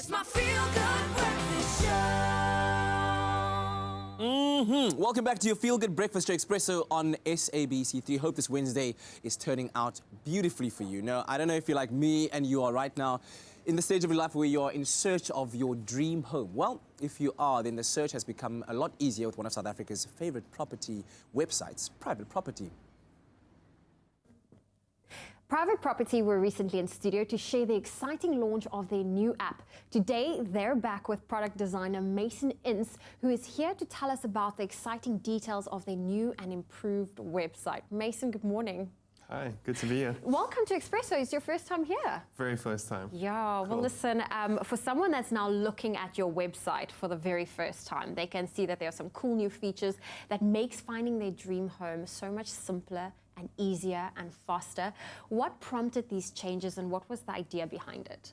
It's my Feel Good Breakfast Show. Welcome back to your Feel Good Breakfast Show Espresso on SABC3. Hope this Wednesday is turning out beautifully for you. Now, I don't know if you're like me and you are right now in the stage of your life where you're in search of your dream home. Well, if you are, then the search has become a lot easier with one of South Africa's favorite property websites, Private Property. Private Property were recently in studio to share the exciting launch of their new app. Today, they're back with product designer Mason Ince, who is here to tell us about the exciting details of their new and improved website. Mason, good morning. Hi, good to be here. Welcome to Espresso. It's your first time here. Very first time. Yeah, well, Cool. listen, for someone that's now looking at your website for the very first time, they can see that there are some cool new features that makes finding their dream home so much simpler and easier and faster. What prompted these changes and what was the idea behind it?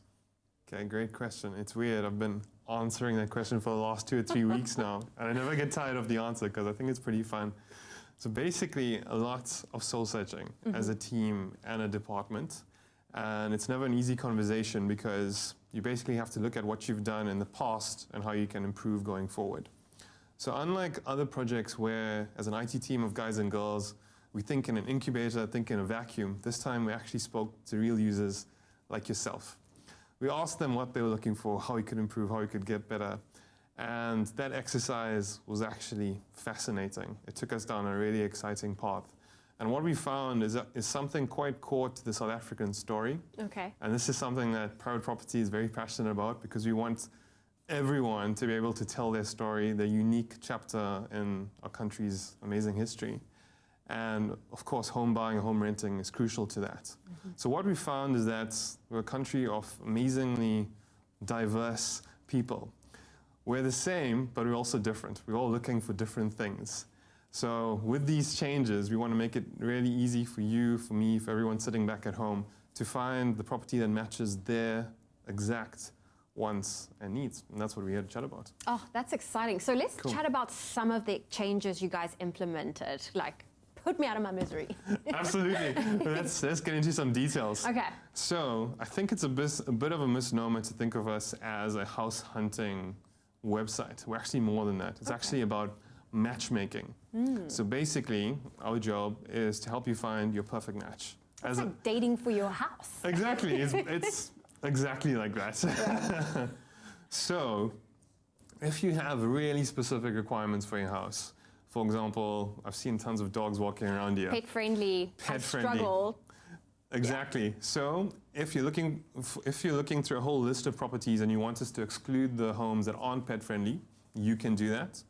Okay, great question. It's weird. I've been answering that question for the last 2 or 3 weeks now, and I never get tired of the answer because I think it's pretty fun. So basically, a lot of soul searching as a team and a department. And it's never an easy conversation because you basically have to look at what you've done in the past and how you can improve going forward. So unlike other projects where, as an IT team of guys and girls, we think in an incubator, think in a vacuum, this time we actually spoke to real users like yourself. We asked them what they were looking for, how we could improve, how we could get better. And that exercise was actually fascinating. It took us down a really exciting path. And what we found is something quite core to the South African story. Okay. And this is something that Private Property is very passionate about because we want everyone to be able to tell their story, their unique chapter in our country's amazing history. And of course, home buying and home renting is crucial to that. So what we found is that we're a country of amazingly diverse people. We're the same, but we're also different. We're all looking for different things. So with these changes, we want to make it really easy for you, for me, for everyone sitting back at home to find the property that matches their exact wants and needs. And that's what we're here to chat about. Oh, that's exciting. So let's Cool. chat about some of the changes you guys implemented. Like, put me out of my misery. Absolutely. Let's get into some details. Okay. So I think it's a bit of a misnomer to think of us as a house hunting website. We're actually more than that. It's actually about matchmaking. So basically, our job is to help you find your perfect match. It's like dating for your house. Exactly. It's exactly like that. So if you have really specific requirements for your house, for example, I've seen tons of dogs walking around here. Pet friendly. Pet I friendly. struggle. Exactly. So if you're looking through a whole list of properties and you want us to exclude the homes that aren't pet friendly, you can do that.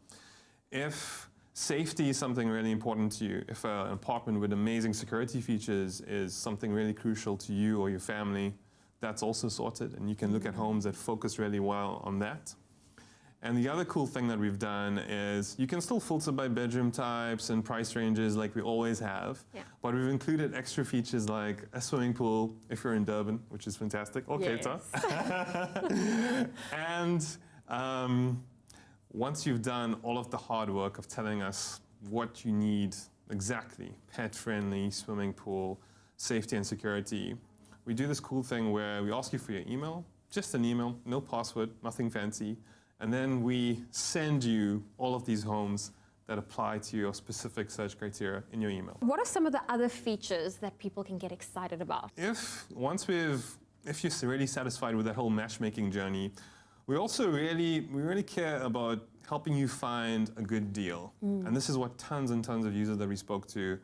If safety is something really important to you, if an apartment with amazing security features is something really crucial to you or your family, that's also sorted, and you can look at homes that focus really well on that. And the other cool thing that we've done is you can still filter by bedroom types and price ranges like we always have, but we've included extra features like a swimming pool if you're in Durban, which is fantastic, or Cape Town. And once you've done all of the hard work of telling us what you need exactly, pet-friendly, swimming pool, safety and security, we do this cool thing where we ask you for your email, just an email, no password, nothing fancy, and then we send you all of these homes that apply to your specific search criteria in your email. What are some of the other features that people can get excited about? If you're really satisfied with that whole matchmaking journey, we also really care about helping you find a good deal. And this is what tons and tons of users that we spoke to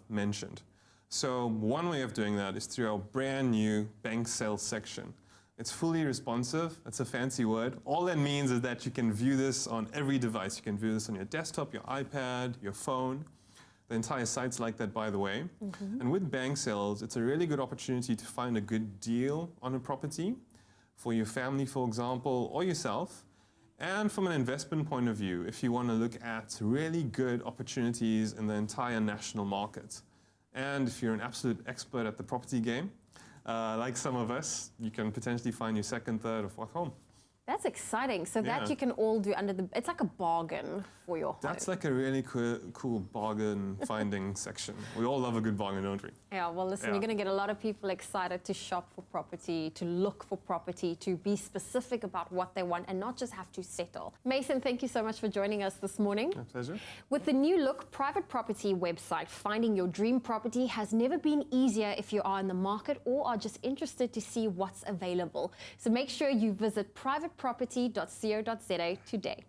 mentioned. So one way of doing that is through our brand new bank sales section. It's fully responsive. It's a fancy word. All that means is that you can view this on every device. You can view this on your desktop, your iPad, your phone. The entire site's like that, by the way. And with bank sales, it's a really good opportunity to find a good deal on a property for your family, for example, or yourself. And from an investment point of view, if you want to look at really good opportunities in the entire national market. And if you're an absolute expert at the property game, like some of us, you can potentially find your second, third, or fourth home. That's exciting. So that Yeah. you can all do under the, it's like a bargain for your home. That's like a really cool bargain finding section. We all love a good bargain, don't we? Yeah, well, listen, Yeah. you're going to get a lot of people excited to shop for property, to look for property, to be specific about what they want and not just have to settle. Mason, thank you so much for joining us this morning. My pleasure. With the new look private property website, finding your dream property has never been easier if you are in the market or are just interested to see what's available. So make sure you visit privateproperty.co.za today.